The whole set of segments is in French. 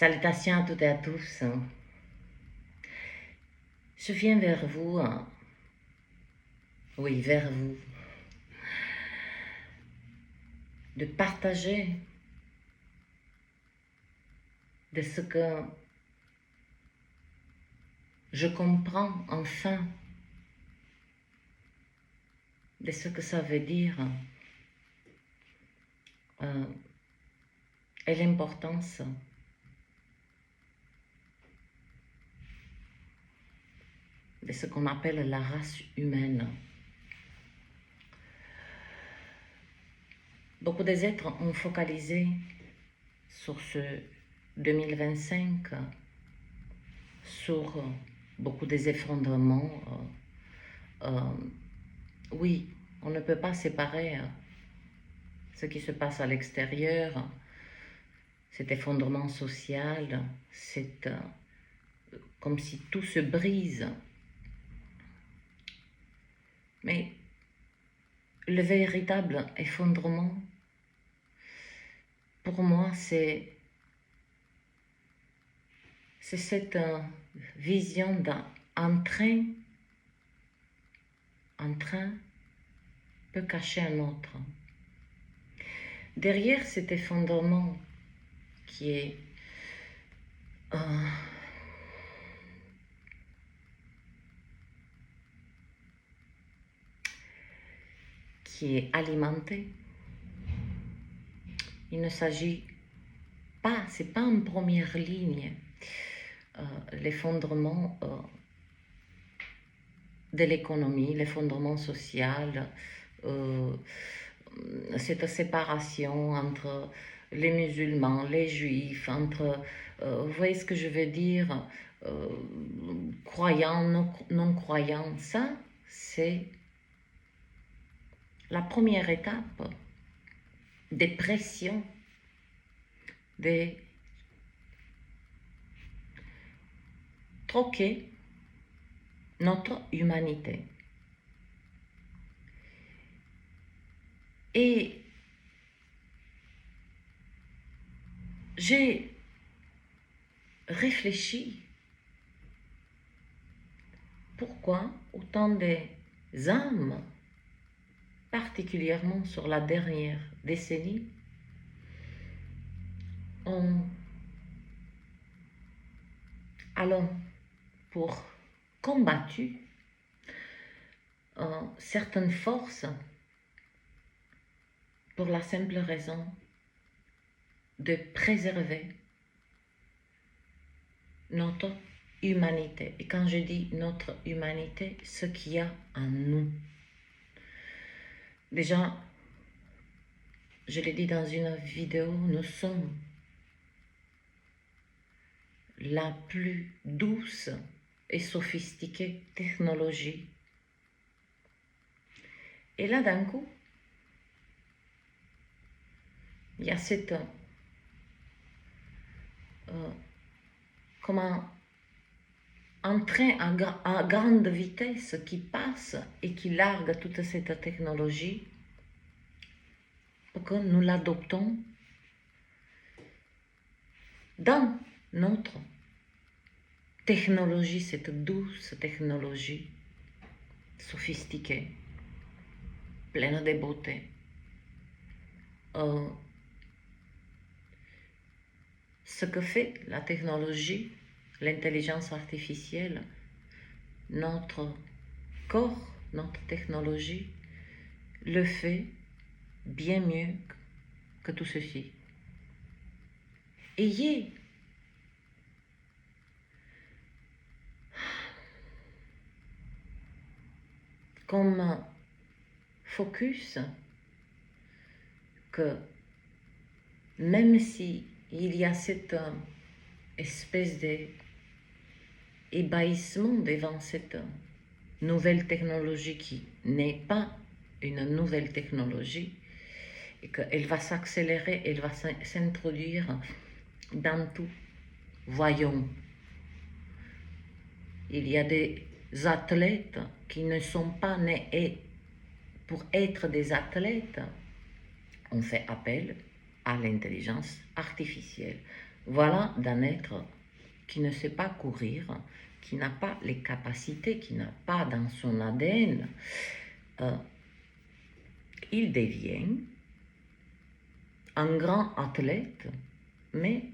Salutations à toutes et à tous. Je viens vers vous, oui, vers vous, de partager de ce que je comprends enfin, de ce que ça veut dire et l'importance de ce qu'on appelle la race humaine. Beaucoup des êtres ont focalisé sur ce 2025, sur beaucoup des effondrements. Oui, on ne peut pas séparer ce qui se passe à l'extérieur, cet effondrement social, c'est comme si tout se brise. Mais le véritable effondrement, pour moi, c'est cette vision d'un train. Un train peut cacher un autre. Derrière cet effondrement qui est alimenté, il ne s'agit pas, c'est pas en première ligne l'effondrement de l'économie, l'effondrement social, cette séparation entre les musulmans, les juifs, entre, vous voyez ce que je veux dire, croyants, non-croyants, ça, c'est la première étape des pressions, de troquer notre humanité. Et j'ai réfléchi pourquoi autant des âmes, particulièrement sur la dernière décennie, ont pour combattu certaines forces pour la simple raison de préserver notre humanité. Et quand je dis notre humanité, ce qu'il y a en nous. Déjà, je l'ai dit dans une vidéo, nous sommes la plus douce et sophistiquée technologie. Et là, d'un coup, il y a cette un train à grande vitesse qui passe et qui largue toute cette technologie pour que nous l'adoptons dans notre technologie, cette douce technologie sophistiquée, pleine de beauté. Ce que fait la technologie, l'intelligence artificielle, notre corps, notre technologie, le fait bien mieux que tout ceci. Ayez comme focus que même si il y a cette espèce d'ébahissement devant cette nouvelle technologie qui n'est pas une nouvelle technologie et qu'elle va s'accélérer, elle va s'introduire dans tout. Voyons, il y a des athlètes qui ne sont pas nés et pour être des athlètes, on fait appel à l'intelligence artificielle. Voilà d'un être qui ne sait pas courir, qui n'a pas les capacités, qui n'a pas dans son ADN. Il devient un grand athlète, mais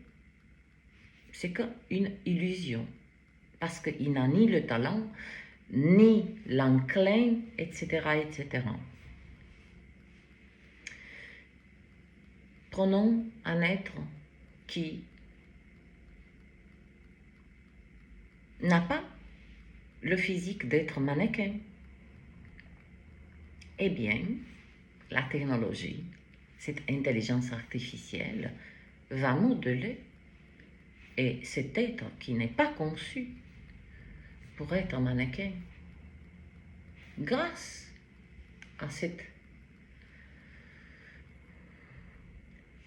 c'est qu'une illusion, parce qu'il n'a ni le talent, ni l'enclin, etc., etc. Prenons un être qui n'a pas le physique d'être mannequin. Eh bien, la technologie, cette intelligence artificielle, va modeler, et cet être qui n'est pas conçu pour être mannequin, grâce à cette,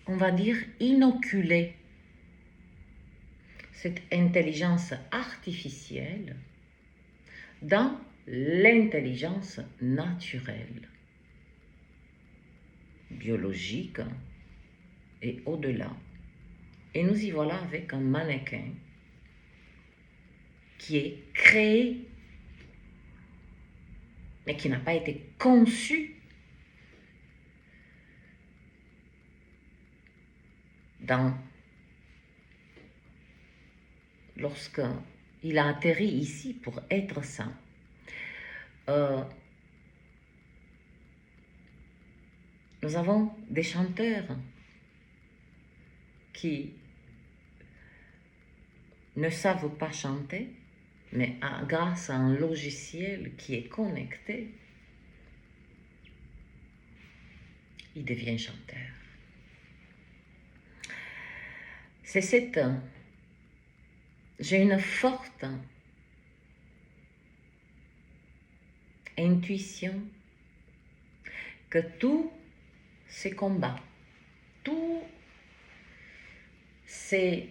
on va dire, inoculée, cette intelligence artificielle dans l'intelligence naturelle, biologique et au-delà. Et nous y voilà avec un mannequin qui est créé, mais qui n'a pas été conçu lorsqu'il a atterri ici pour être ça. Nous avons des chanteurs qui ne savent pas chanter, mais grâce à un logiciel qui est connecté, il devient chanteur. C'est cette... J'ai une forte intuition que tous ces combats, tous ces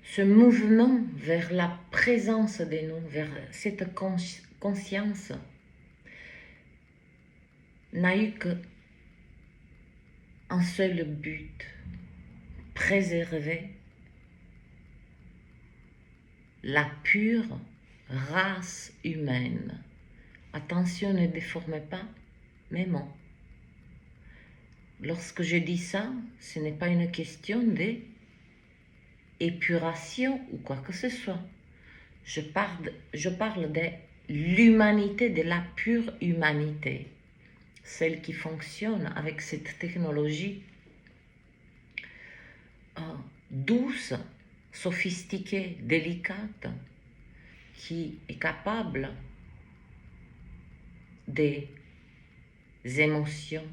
ce mouvement vers la présence de nous, vers cette conscience, n'a eu qu'un seul but, préserver la pure race humaine. Attention, ne déformez pas mes mots. Lorsque je dis ça, ce n'est pas une question d'épuration ou quoi que ce soit. Je parle de l'humanité, de la pure humanité, celle qui fonctionne avec cette technologie douce, sophistiquée, délicate, qui est capable des émotions,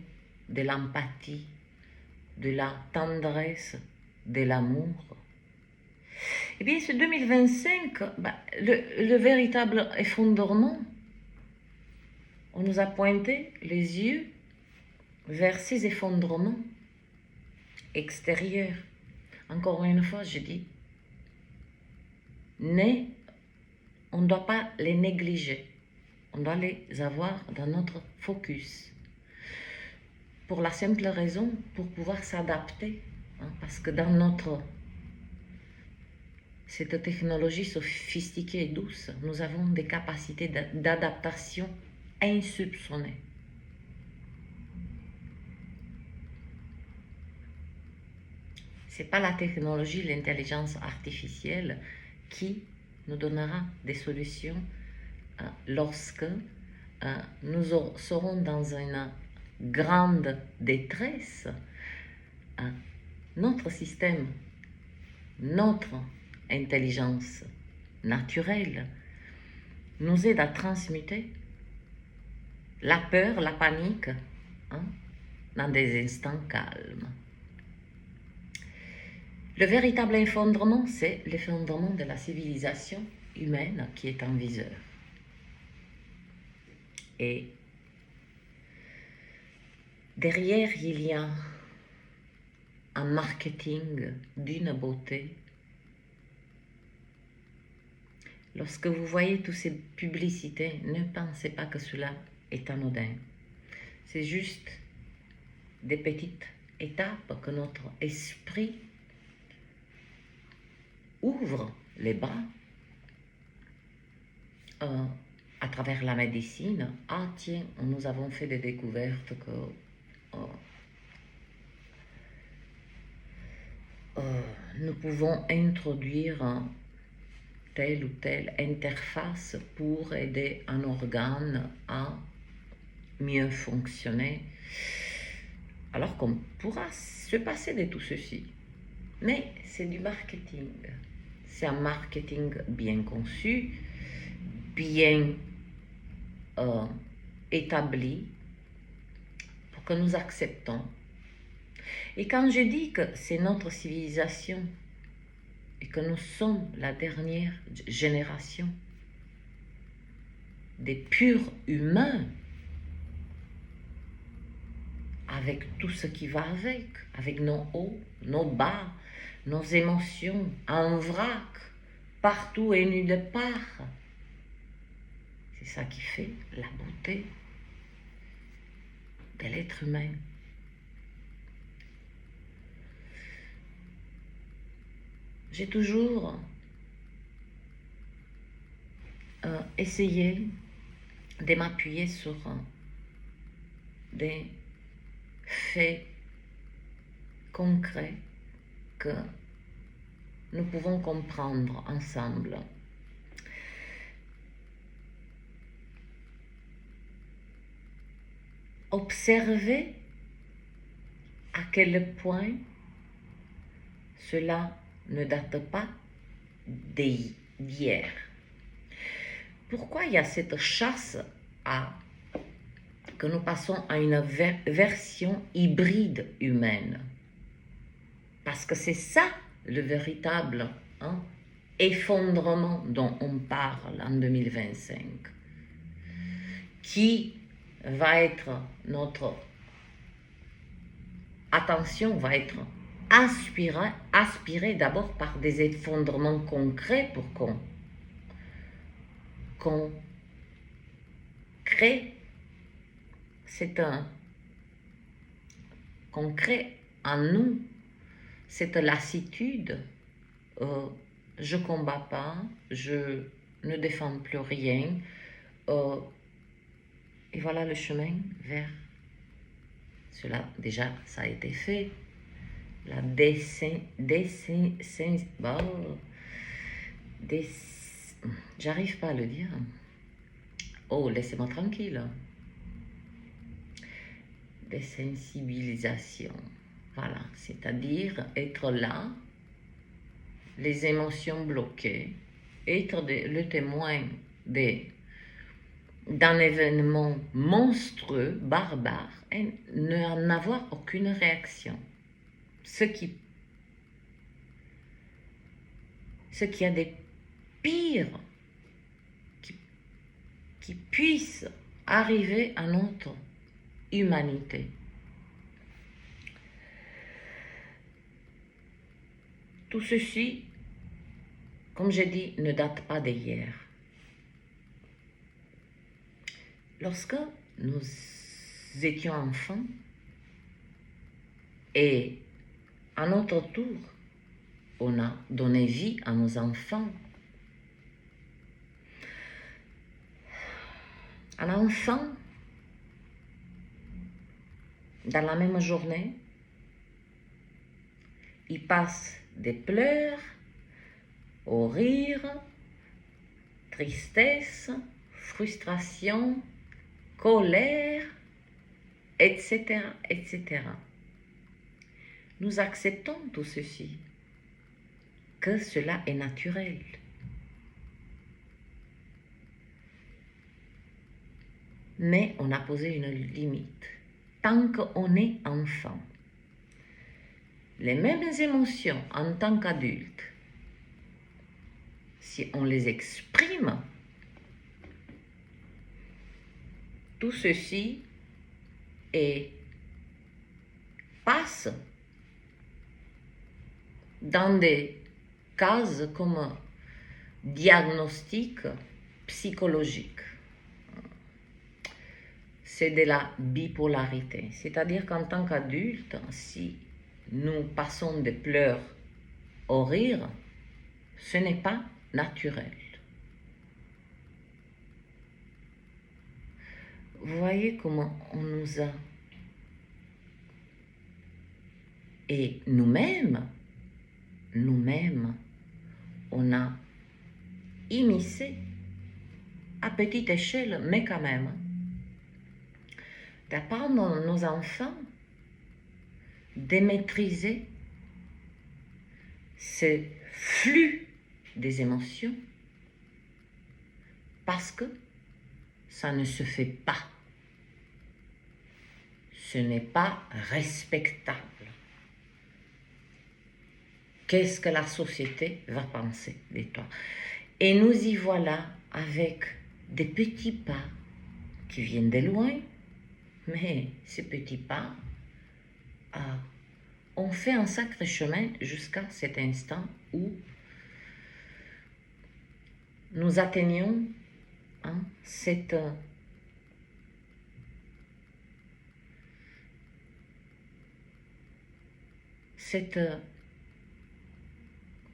de l'empathie, de la tendresse, de l'amour. Eh bien, ce 2025, le véritable effondrement, on nous a pointé les yeux vers ces effondrements extérieurs. Encore une fois, je dis, on ne doit pas les négliger. On doit les avoir dans notre focus. Pour la simple raison, pour pouvoir s'adapter. Parce que dans cette technologie sophistiquée et douce, nous avons des capacités d'adaptation insoupçonnées. Ce n'est pas la technologie, l'intelligence artificielle qui nous donnera des solutions lorsque nous serons dans une grande détresse. Notre système, notre intelligence naturelle nous aide à transmuter la peur, la panique dans des instants calmes. Le véritable effondrement, c'est l'effondrement de la civilisation humaine qui est en viseur. Et derrière, il y a un marketing d'une beauté Lorsque vous voyez toutes ces publicités, ne pensez pas que cela est anodin. C'est juste des petites étapes que notre esprit ouvre les bras à travers la médecine. Ah tiens, nous avons fait des découvertes que nous pouvons introduire telle ou telle interface pour aider un organe à mieux fonctionner. Alors qu'on pourra se passer de tout ceci. Mais c'est du marketing. C'est un marketing bien conçu, bien établi, pour que nous acceptons. Et quand je dis que c'est notre civilisation et que nous sommes la dernière génération des purs humains, avec tout ce qui va avec nos hauts, nos bas, nos émotions, en vrac, partout et nulle part. C'est ça qui fait la beauté de l'être humain. J'ai toujours essayé de m'appuyer sur des faits concrets que nous pouvons comprendre ensemble. Observez à quel point cela ne date pas d'hier. Pourquoi il y a cette chasse à que nous passons à une version hybride humaine? Parce que c'est ça le véritable effondrement dont on parle en 2025, qui va être notre attention, va être aspirée d'abord par des effondrements concrets pour qu'on crée qu'on crée en nous cette lassitude. Je ne combats pas, je ne défends plus rien. Et voilà le chemin vers cela. Déjà, ça a été fait. La j'arrive pas à le dire. Oh, laissez-moi tranquille. Désensibilisation. Voilà, c'est-à-dire être là, les émotions bloquées, être le témoin d'un événement monstrueux, barbare, et n'en avoir aucune réaction. Ce qui a des pires qui puissent arriver à notre humanité. Tout ceci, comme j'ai dit, ne date pas d'hier. Lorsque nous étions enfants et à notre tour, on a donné vie à nos enfants. Un enfant, dans la même journée, il passe des pleurs au rire, tristesse, frustration, colère, etc., etc. Nous acceptons tout ceci, que cela est naturel. Mais on a posé une limite. Tant qu'on est enfant, les mêmes émotions en tant qu'adulte, si on les exprime, tout ceci passe dans des cases comme diagnostic psychologique. C'est de la bipolarité. C'est-à-dire qu'en tant qu'adulte, si nous passons des pleurs au rire, ce n'est pas naturel. Vous voyez comment on nous a... Et nous-mêmes, on a immiscé, à petite échelle, mais quand même, d'apprendre à nos enfants de maîtriser ce flux des émotions parce que ça ne se fait pas. Ce n'est pas respectable. Qu'est-ce que la société va penser de toi? Et nous y voilà avec des petits pas qui viennent de loin, mais ces petits pas ont fait un sacré chemin jusqu'à cet instant où nous atteignons cette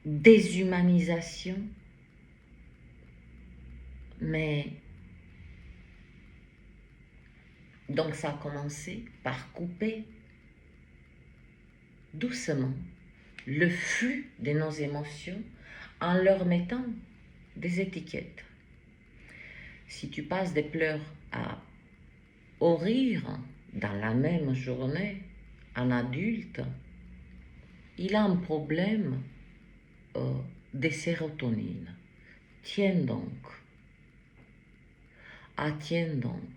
déshumanisation, mais donc ça a commencé par couper doucement le flux de nos émotions en leur mettant des étiquetes. Si tu passes des pleurs au rire dans la même journée, un adulte, il a un problème de sérotonine. Tiens donc. Ah, tiens donc.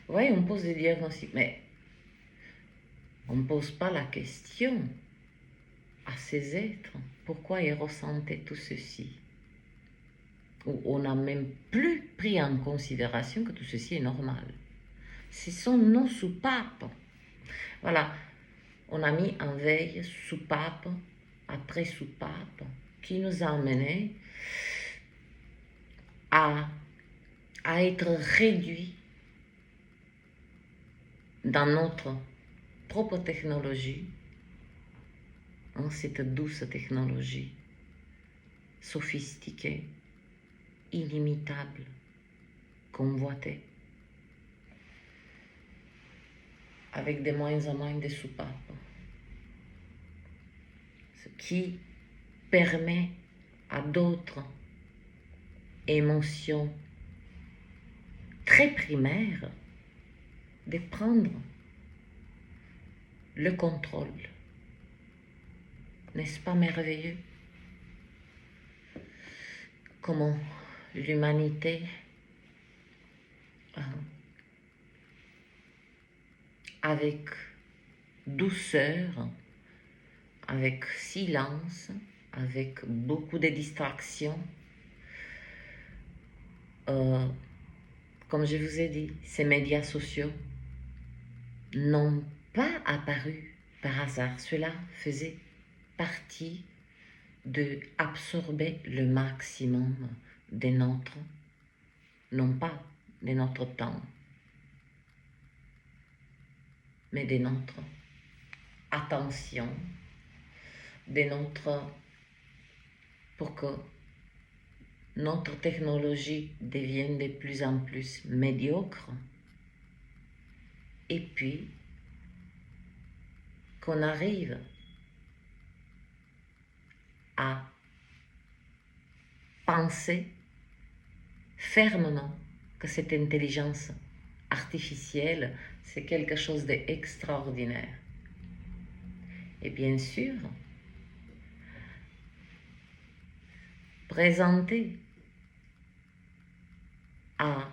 Vous voyez, on pose des diagnostics, mais on ne pose pas la question à ces êtres pourquoi ils ressentaient tout ceci. Ou on n'a même plus pris en considération que tout ceci est normal. Ce sont nos soupapes. Voilà, on a mis en veille soupape après soupape qui nous a amenés à être réduits dans notre propre technologie, cette douce technologie sophistiquée, inimitable, convoitée, avec de moins en moins de soupapes, ce qui permet à d'autres émotions très primaires de prendre le contrôle. N'est-ce pas merveilleux? Comment l'humanité avec douceur, avec silence, avec beaucoup de distractions, comme je vous ai dit, ces médias sociaux n'ont pas apparu par hasard. Cela faisait partie de absorber le maximum de notre, non pas de notre temps, mais de notre attention, de notre, pour que notre technologie devienne de plus en plus médiocre, et puis qu'on arrive à penser fermement que cette intelligence artificielle, c'est quelque chose d'extraordinaire. Et bien sûr, présenter à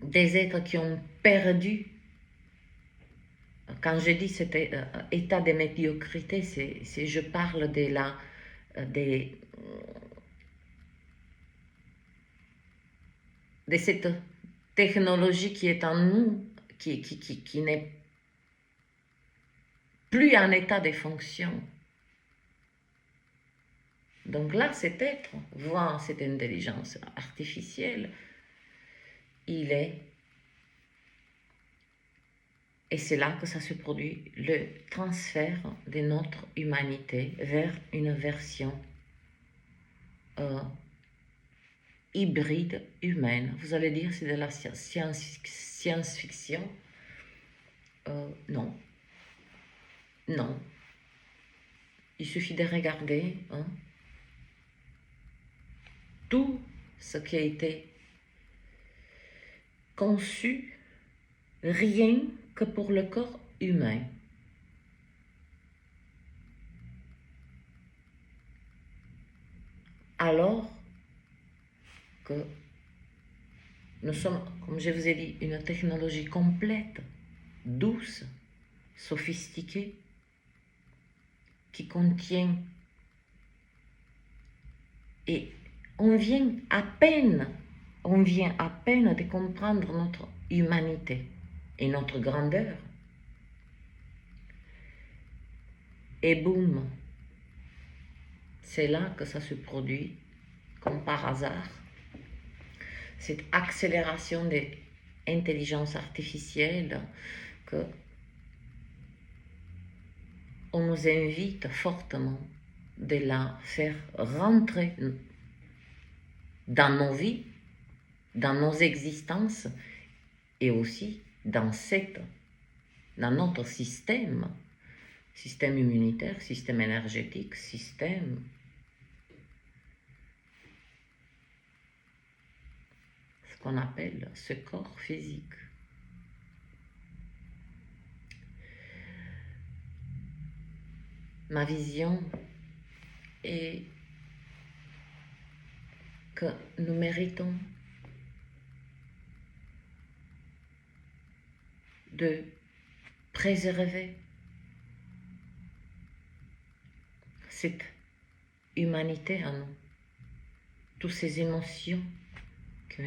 des êtres qui ont perdu, quand je dis cet état de médiocrité, je parle de cette technologie qui est en nous, qui n'est plus en état de fonction. Donc là, cet être, voire cette intelligence artificielle, il est, et c'est là que ça se produit, le transfert de notre humanité vers une version hybride humaine. Vous allez dire c'est de la science-fiction. Non, non. Il suffit de regarder tout ce qui a été conçu rien que pour le corps humain. Alors que nous sommes, comme je vous ai dit, une technologie complète, douce, sophistiquée, qui contient, et on vient à peine de comprendre notre humanité et notre grandeur. Et boum, c'est là que ça se produit, comme par hasard, cette accélération des intelligences artificielles que on nous invite fortement de la faire rentrer dans nos vies, dans nos existences et aussi dans notre système immunitaire, système énergétique, système ce qu'on appelle ce corps physique. Ma vision est que nous méritons de préserver cette humanité en nous, toutes ces émotions qui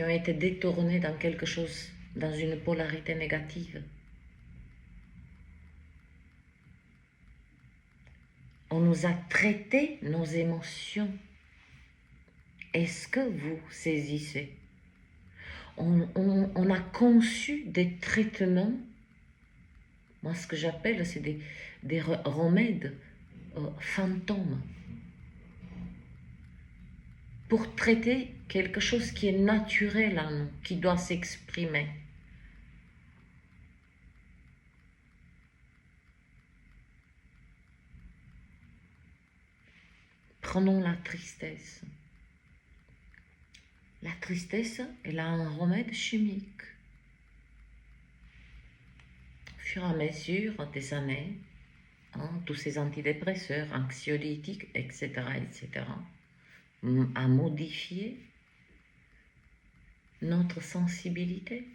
ont été détournées dans quelque chose, dans une polarité négative. On nous a traité nos émotions. Est-ce que vous saisissez? On a conçu des traitements, moi ce que j'appelle, c'est des remèdes fantômes, pour traiter quelque chose qui est naturel en nous, qui doit s'exprimer. Prenons la tristesse. La tristesse, elle a un remède chimique. Au fur et à mesure des années, tous ces antidépresseurs, anxiolytiques, etc., a modifié notre sensibilité,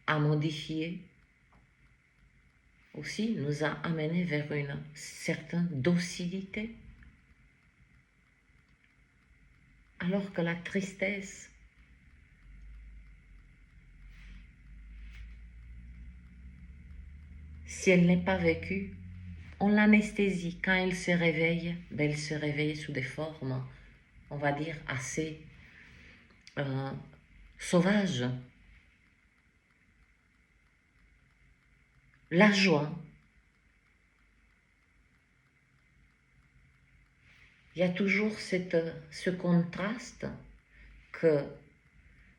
a modifié aussi, nous a amené vers une certaine docilité. Alors que la tristesse, si elle n'est pas vécue, on l'anesthésie. Quand elle se réveille, elle se réveille sous des formes, on va dire, assez sauvages. La joie, il y a toujours ce contraste que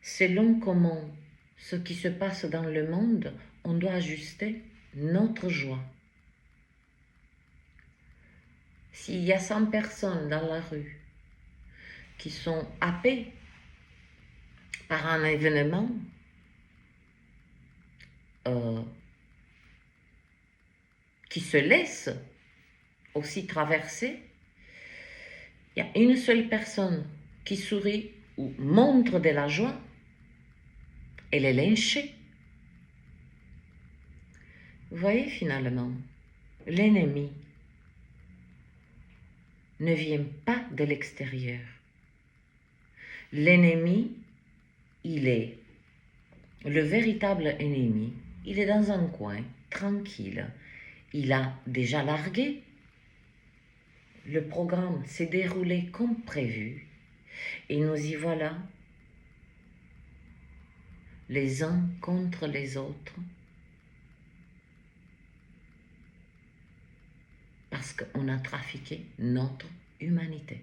selon comment ce qui se passe dans le monde, on doit ajuster notre joie. S'il y a 100 personnes dans la rue qui sont happées par un événement, qui se laissent aussi traverser, il y a une seule personne qui sourit ou montre de la joie, elle est lynchée. Vous voyez, finalement, l'ennemi ne vient pas de l'extérieur. L'ennemi, il est le véritable ennemi, il est dans un coin, tranquille. Il a déjà largué. Le programme s'est déroulé comme prévu. Et nous y voilà, les uns contre les autres, parce qu'on a trafiqué notre humanité.